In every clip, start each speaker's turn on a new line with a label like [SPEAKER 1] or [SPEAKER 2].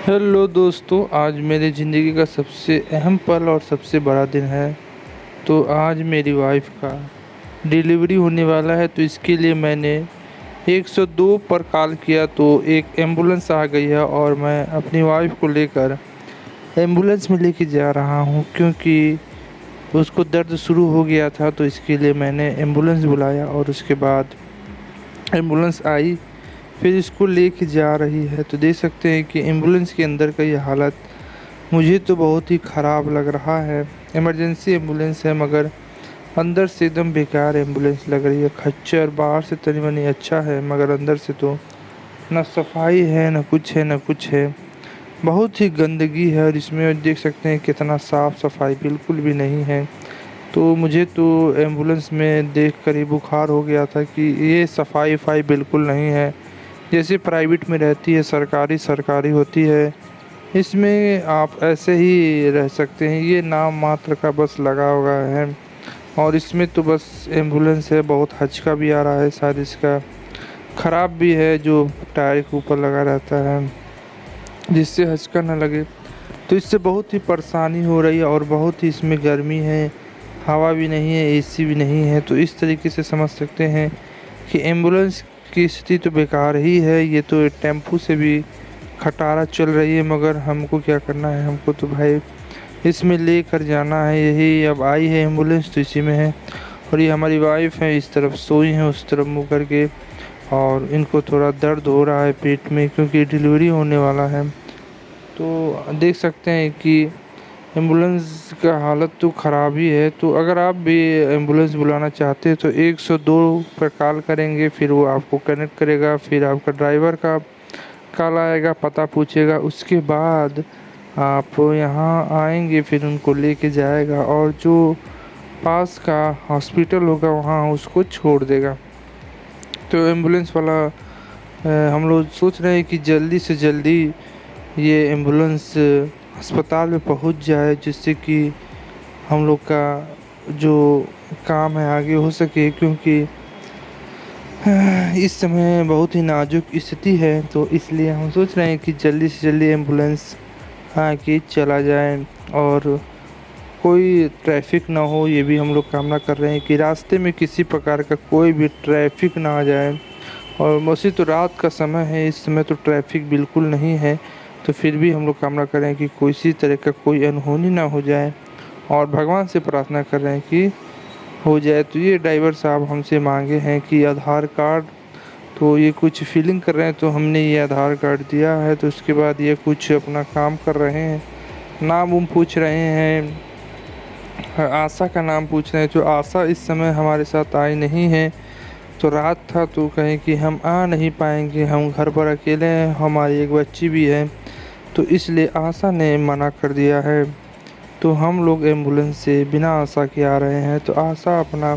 [SPEAKER 1] Hello दोस्तों, आज मेरी ज़िंदगी का सबसे अहम पल और सबसे बड़ा दिन है। तो आज मेरी वाइफ़ का डिलीवरी होने वाला है, तो इसके लिए मैंने 102 पर कॉल किया तो एक एम्बुलेंस आ गई है और मैं अपनी वाइफ़ को लेकर एम्बुलेंस में लेके जा रहा हूँ, क्योंकि उसको दर्द शुरू हो गया था। तो इसके लिए मैंने एम्बुलेंस बुलाया और उसके बाद एम्बुलेंस आई, फिर इसको लेके जा रही है। तो देख सकते हैं कि एम्बुलेंस के अंदर का ये हालत मुझे तो बहुत ही ख़राब लग रहा है। इमरजेंसी एम्बुलेंस है, मगर अंदर से एकदम बेकार एम्बुलेंस लग रही है। खच्चर बाहर से तनी मनी अच्छा है, मगर अंदर से तो ना सफाई है, ना कुछ है, ना कुछ है। बहुत ही गंदगी है और इसमें देख सकते हैं कितना साफ़ सफाई बिल्कुल भी नहीं है। तो मुझे तो एम्बुलेंस में देख कर ही बुखार हो गया था कि ये सफाई वफाई बिल्कुल नहीं है। जैसे प्राइवेट में रहती है, सरकारी सरकारी होती है, इसमें आप ऐसे ही रह सकते हैं। ये नाम मात्र का बस लगा हुआ है और इसमें तो बस एम्बुलेंस है। बहुत हचका भी आ रहा है, शायद इसका ख़राब भी है जो टायर के ऊपर लगा रहता है, जिससे हचका ना लगे। तो इससे बहुत ही परेशानी हो रही है और बहुत ही इसमें गर्मी है, हवा भी नहीं है, एसी भी नहीं है। तो इस तरीके से समझ सकते हैं कि एम्बुलेंस की स्थिति तो बेकार ही है। ये तो टेम्पू से भी खटारा चल रही है, मगर हमको क्या करना है, हमको तो भाई इसमें लेकर जाना है। यही अब आई है एम्बुलेंस तो इसी में है। और ये हमारी वाइफ है, इस तरफ सोई हैं उस तरफ मुँह करके, और इनको थोड़ा दर्द हो रहा है पेट में, क्योंकि डिलीवरी होने वाला है। तो देख सकते हैं कि एम्बुलेंस का हालत तो ख़राब ही है। तो अगर आप भी एम्बुलेंस बुलाना चाहते हैं तो 102 पर कॉल करेंगे, फिर वो आपको कनेक्ट करेगा। फिर आपका ड्राइवर का कॉल आएगा, पता पूछेगा, उसके बाद आप यहाँ आएंगे, फिर उनको लेके जाएगा और जो पास का हॉस्पिटल होगा वहाँ उसको छोड़ देगा। तो एम्बुलेंस वाला हम लोग सोच रहे हैं कि जल्दी से जल्दी ये एम्बुलेंस अस्पताल में पहुंच जाए, जिससे कि हम लोग का जो काम है आगे हो सके। क्योंकि इस समय बहुत ही नाजुक स्थिति है, तो इसलिए हम सोच रहे हैं कि जल्दी से जल्दी एम्बुलेंस आके चला जाए और कोई ट्रैफिक ना हो। ये भी हम लोग कामना कर रहे हैं कि रास्ते में किसी प्रकार का कोई भी ट्रैफिक ना आ जाए। और मौसी तो रात का समय है, इस समय तो ट्रैफिक बिल्कुल नहीं है। तो फिर भी हम लोग कामना कर रहे हैं कि किसी तरह का कोई अनहोनी ना हो जाए, और भगवान से प्रार्थना कर रहे हैं कि हो जाए। तो ये ड्राइवर साहब हमसे मांगे हैं कि आधार कार्ड, तो ये कुछ फीलिंग कर रहे हैं, तो हमने ये आधार कार्ड दिया है। तो उसके बाद ये कुछ अपना काम कर रहे हैं, नाम उम पूछ रहे हैं, आशा का नाम पूछ रहे हैं। जो आशा इस समय हमारे साथ आई नहीं है, तो रात था तो कहें कि हम आ नहीं पाएंगे, हम घर पर अकेले हैं, हमारी एक बच्ची भी है, तो इसलिए आशा ने मना कर दिया है। तो हम लोग एम्बुलेंस से बिना आशा के आ रहे हैं। तो आशा अपना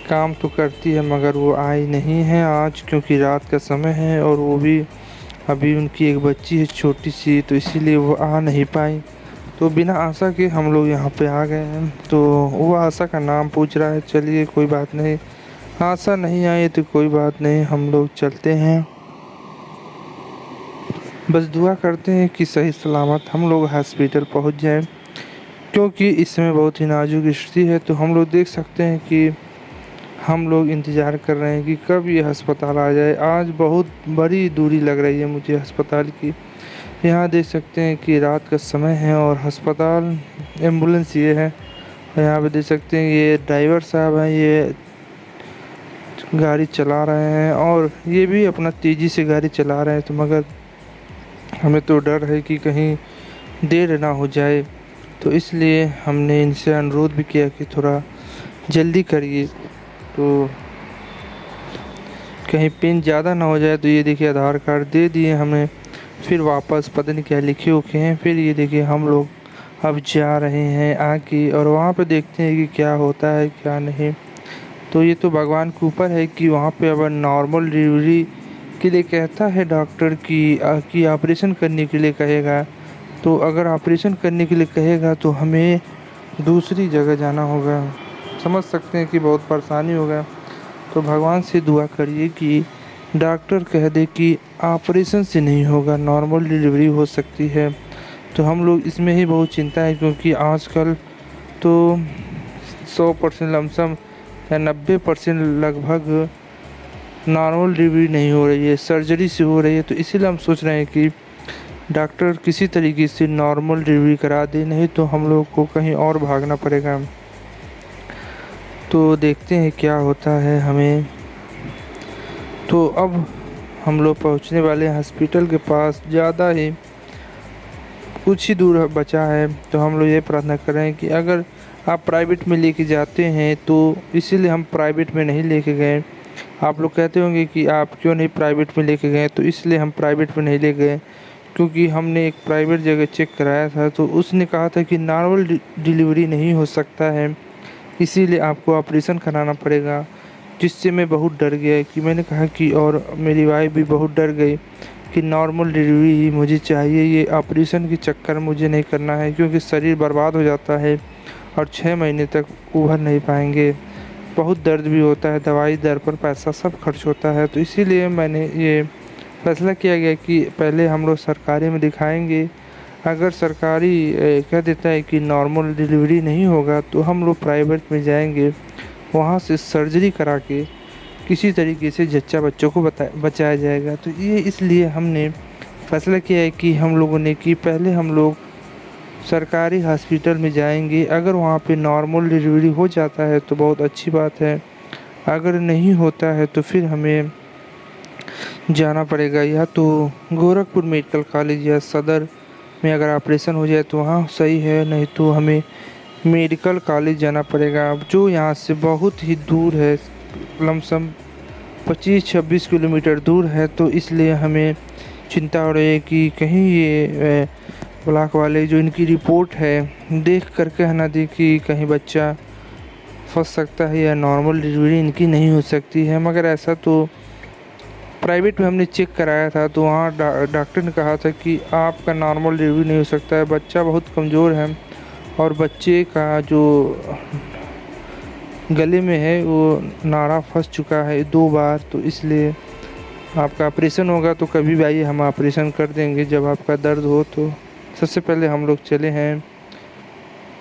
[SPEAKER 1] काम तो करती है, मगर वो आई नहीं है आज, क्योंकि रात का समय है और वो भी अभी उनकी एक बच्ची है छोटी सी, तो इसीलिए वो आ नहीं पाई। तो बिना आशा के हम लोग यहाँ पे आ गए हैं। तो वो आशा का नाम पूछ रहा है। चलिए कोई बात नहीं, आशा नहीं आई तो कोई बात नहीं, हम लोग चलते हैं। बस दुआ करते हैं कि सही सलामत हम लोग हॉस्पिटल पहुँच जाएं, क्योंकि इसमें बहुत ही नाजुक स्थिति है। तो हम लोग देख सकते हैं कि हम लोग इंतज़ार कर रहे हैं कि कब ये अस्पताल आ जाए। आज बहुत बड़ी दूरी लग रही है मुझे अस्पताल की। यहाँ देख सकते हैं कि रात का समय है और अस्पताल एम्बुलेंस ये है। यहाँ पे देख सकते हैं ये ड्राइवर साहब हैं, ये गाड़ी चला रहे हैं और ये भी अपना तेज़ी से गाड़ी चला रहे हैं। तो मगर हमें तो डर है कि कहीं देर ना हो जाए, तो इसलिए हमने इनसे अनुरोध भी किया कि थोड़ा जल्दी करिए, तो कहीं पिन ज़्यादा ना हो जाए। तो ये देखिए आधार कार्ड दे दिए हमें, फिर वापस पता नहीं क्या लिखे उखे हैं। फिर ये देखिए हम लोग अब जा रहे हैं आगे, और वहाँ पे देखते हैं कि क्या होता है क्या नहीं। तो ये तो भगवान के ऊपर है कि वहाँ पे अगर नॉर्मल डिलीवरी के लिए कहता है डॉक्टर कि ऑपरेशन करने के लिए कहेगा, तो अगर ऑपरेशन करने के लिए कहेगा तो हमें दूसरी जगह जाना होगा। समझ सकते हैं कि बहुत परेशानी होगा। तो भगवान से दुआ करिए कि डॉक्टर कह दे कि ऑपरेशन से नहीं होगा, नॉर्मल डिलीवरी हो सकती है, तो हम लोग इसमें ही बहुत चिंता है, क्योंकि आजकल तो 100% लमसम या 90% लगभग नॉर्मल डिलीवरी नहीं हो रही है, सर्जरी से हो रही है। तो इसीलिए हम सोच रहे हैं कि डॉक्टर किसी तरीके से नॉर्मल डिलीवरी करा दे, नहीं तो हम लोग को कहीं और भागना पड़ेगा। तो देखते हैं क्या होता है हमें। तो अब हम लोग पहुंचने वाले हैं हॉस्पिटल के पास, ज़्यादा ही कुछ ही दूर बचा है। तो हम लोग ये प्रार्थना कर रहे हैं कि अगर आप प्राइवेट में लेके जाते हैं, तो इसीलिए हम प्राइवेट में नहीं लेके गए। आप लोग कहते होंगे कि आप क्यों नहीं प्राइवेट में लेके गए, तो इसलिए हम प्राइवेट में नहीं ले गए क्योंकि हमने एक प्राइवेट जगह चेक कराया था, तो उसने कहा था कि नॉर्मल डिलीवरी नहीं हो सकता है, इसीलिए आपको ऑपरेशन कराना पड़ेगा। जिससे मैं बहुत डर गया कि मैंने कहा कि, और मेरी वाइफ भी बहुत डर गई कि नॉर्मल डिलीवरी ही मुझे चाहिए, ये ऑपरेशन के चक्कर मुझे नहीं करना है, क्योंकि शरीर बर्बाद हो जाता है और 6 महीने तक उभर नहीं पाएंगे। बहुत दर्द भी होता है, दवाई दर पर पैसा सब खर्च होता है। तो इसीलिए मैंने ये फैसला किया गया कि पहले हम लोग सरकारी में दिखाएंगे। अगर सरकारी कह देता है कि नॉर्मल डिलीवरी नहीं होगा, तो हम लोग प्राइवेट में जाएंगे, वहाँ से सर्जरी करा के किसी तरीके से जच्चा बच्चों को बचाया जाएगा। तो ये इसलिए हमने फैसला किया है कि हम लोगों ने कि पहले हम लोग सरकारी हॉस्पिटल में जाएंगे। अगर वहाँ पे नॉर्मल डिलीवरी हो जाता है तो बहुत अच्छी बात है, अगर नहीं होता है तो फिर हमें जाना पड़ेगा या तो गोरखपुर मेडिकल कॉलेज या सदर में। अगर ऑपरेशन हो जाए तो वहाँ सही है, नहीं तो हमें मेडिकल कॉलेज जाना पड़ेगा, जो यहाँ से बहुत ही दूर है, लमसम 25-26 किलोमीटर दूर है। तो इसलिए हमें चिंता हो रही है कि कहीं ये ब्लॉक वाले जो इनकी रिपोर्ट है देख कर कहना दे कि कहीं बच्चा फंस सकता है या नॉर्मल डिलीवरी इनकी नहीं हो सकती है। मगर ऐसा तो प्राइवेट में हमने चेक कराया था, तो वहाँ डॉक्टर ने कहा था कि आपका नॉर्मल डिलीवरी नहीं हो सकता है, बच्चा बहुत कमज़ोर है और बच्चे का जो गले में है वो नाड़ा फंस चुका है 2 बार। तो इसलिए आपका ऑपरेशन होगा, तो कभी भी आइए, हम ऑपरेशन कर देंगे जब आपका दर्द हो। तो सबसे पहले हम लोग चले हैं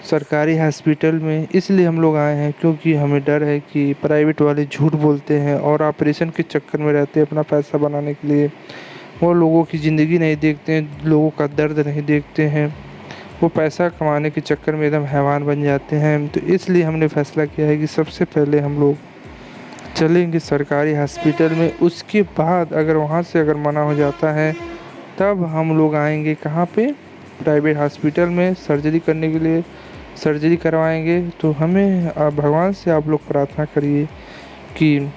[SPEAKER 1] सरकारी हॉस्पिटल में, इसलिए हम लोग आए हैं क्योंकि हमें डर है कि प्राइवेट वाले झूठ बोलते हैं और ऑपरेशन के चक्कर में रहते हैं अपना पैसा बनाने के लिए। वो लोगों की ज़िंदगी नहीं देखते हैं, लोगों का दर्द नहीं देखते हैं, वो पैसा कमाने के चक्कर में एकदम हैवान बन जाते हैं। तो इसलिए हमने फैसला किया है कि सबसे पहले हम लोग चलेंगे सरकारी हॉस्पिटल में, उसके बाद अगर वहाँ से अगर मना हो जाता है तब हम लोग आएंगे कहाँ पे, प्राइवेट हॉस्पिटल में सर्जरी करने के लिए, सर्जरी करवाएंगे। तो हमें भगवान से आप लोग प्रार्थना करिए कि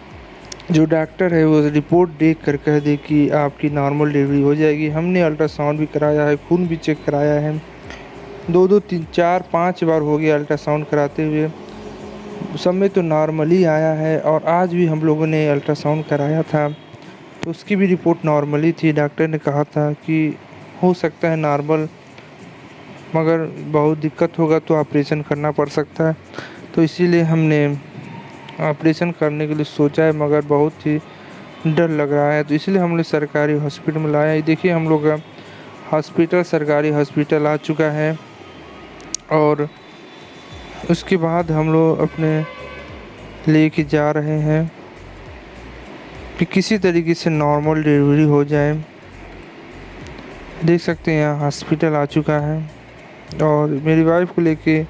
[SPEAKER 1] जो डॉक्टर है वो रिपोर्ट देख कर कह दे कि आपकी नॉर्मल डिलीवरी हो जाएगी। हमने अल्ट्रासाउंड भी कराया है, खून भी चेक कराया है, 2 3 4 5 बार हो गया अल्ट्रासाउंड कराते हुए, सब में तो नॉर्मली आया है। और आज भी हम लोगों ने अल्ट्रासाउंड कराया था तो उसकी भी रिपोर्ट नॉर्मली थी। डॉक्टर ने कहा था कि हो सकता है नॉर्मल, मगर बहुत दिक्कत होगा तो ऑपरेशन करना पड़ सकता है। तो इसीलिए हमने ऑपरेशन करने के लिए सोचा है, मगर बहुत ही डर लग रहा है, तो इसलिए हमने सरकारी हॉस्पिटल में लाया है। देखिए हम लोग का हॉस्पिटल सरकारी हॉस्पिटल आ चुका है और उसके बाद हम लोग अपने लेके जा रहे हैं कि किसी तरीके से नॉर्मल डिलीवरी हो जाए। देख सकते हैं यहाँ हॉस्पिटल आ चुका है और मेरी वाइफ को लेके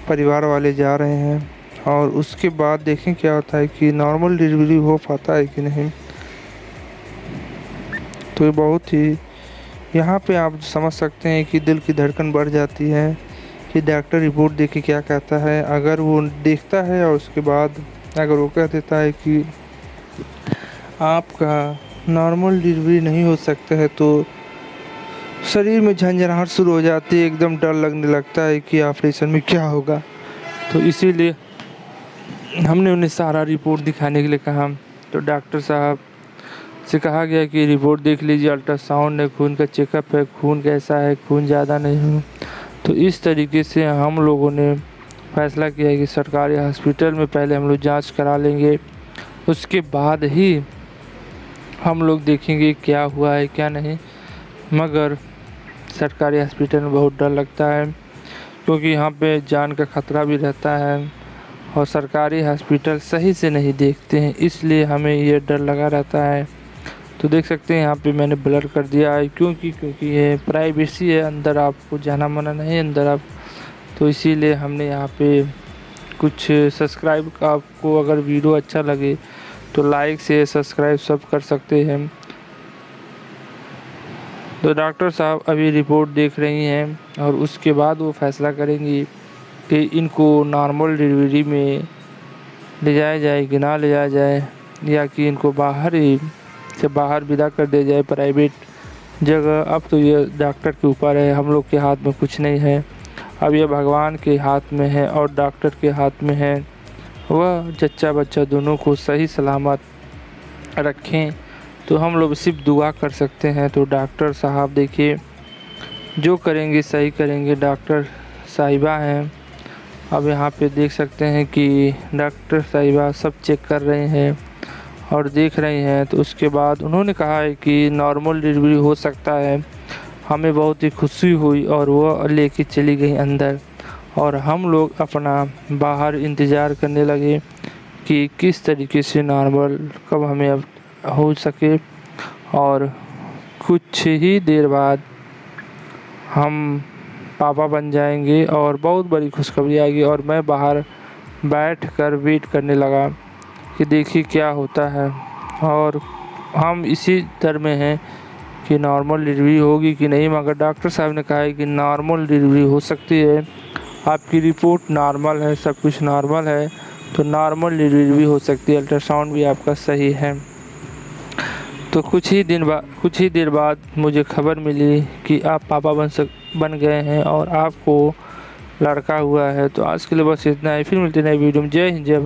[SPEAKER 1] परिवार वाले जा रहे हैं और उसके बाद देखें क्या होता है कि नॉर्मल डिलीवरी हो पाता है कि नहीं। तो ये बहुत ही, यहाँ पे आप समझ सकते हैं कि दिल की धड़कन बढ़ जाती है कि डॉक्टर रिपोर्ट देख के क्या कहता है। अगर वो देखता है और उसके बाद अगर वो कह देता है कि आपका नॉर्मल डिलीवरी नहीं हो सकता है, तो शरीर में झंझनाहट शुरू हो जाती है, एकदम डर लगने लगता है कि ऑपरेशन में क्या होगा। तो इसीलिए हमने उन्हें सारा रिपोर्ट दिखाने के लिए कहा। तो डॉक्टर साहब से कहा गया कि रिपोर्ट देख लीजिए, अल्ट्रासाउंड है, खून का चेकअप है, खून कैसा है, खून ज़्यादा नहीं है। तो इस तरीके से हम लोगों ने फैसला किया है कि सरकारी हॉस्पिटल में पहले हम लोग जांच करा लेंगे, उसके बाद ही हम लोग देखेंगे क्या हुआ है क्या नहीं। मगर सरकारी हॉस्पिटल में बहुत डर लगता है, क्योंकि यहाँ पे जान का खतरा भी रहता है और सरकारी हॉस्पिटल सही से नहीं देखते हैं, इसलिए हमें ये डर लगा रहता है। तो देख सकते हैं यहाँ पे मैंने ब्लर कर दिया है, क्योंकि ये प्राइवेसी है, अंदर आपको जाना मना नहीं, अंदर आप, तो इसीलिए हमने यहाँ पे कुछ सब्सक्राइब का, आपको अगर वीडियो अच्छा लगे तो लाइक से सब्सक्राइब सब कर सकते हैं। तो डॉक्टर साहब अभी रिपोर्ट देख रही हैं और उसके बाद वो फैसला करेंगी कि इनको नॉर्मल डिलीवरी में ले जाया जाए कि ना ले जाया जाए, या कि इनको बाहर ही से बाहर विदा कर दिया जाए प्राइवेट जगह। अब तो ये डॉक्टर के ऊपर है, हम लोग के हाथ में कुछ नहीं है। अब ये भगवान के हाथ में है और डॉक्टर के हाथ में है, वह जच्चा बच्चा दोनों को सही सलामत रखें। तो हम लोग सिर्फ दुआ कर सकते हैं। तो डॉक्टर साहब देखिए जो करेंगे सही करेंगे, डॉक्टर साहिबा हैं। अब यहाँ पे देख सकते हैं कि डॉक्टर साहिबा सब चेक कर रहे हैं और देख रहे हैं। तो उसके बाद उन्होंने कहा है कि नॉर्मल डिलीवरी हो सकता है। हमें बहुत ही खुशी हुई और वो लेके चली गई अंदर, और हम लोग अपना बाहर इंतज़ार करने लगे कि किस तरीके से नॉर्मल कब हमें अब हो सके। और कुछ ही देर बाद हम पापा बन जाएंगे और बहुत बड़ी खुशखबरी आएगी। और मैं बाहर बैठ कर वेट करने लगा कि देखिए क्या होता है। और हम इसी डर में हैं कि नॉर्मल डिलीवरी होगी कि नहीं, मगर डॉक्टर साहब ने कहा है कि नॉर्मल डिलीवरी हो सकती है। आपकी रिपोर्ट नॉर्मल है, सब कुछ नॉर्मल है, तो नॉर्मल डिलीवरी भी हो सकती है, अल्ट्रासाउंड भी आपका सही है। तो कुछ ही देर बाद मुझे खबर मिली कि आप पापा बन गए हैं और आपको लड़का हुआ है। तो आज के लिए बस इतना ही, फिर मिलते हैं नई वीडियो में। जय हिंद जय भारत।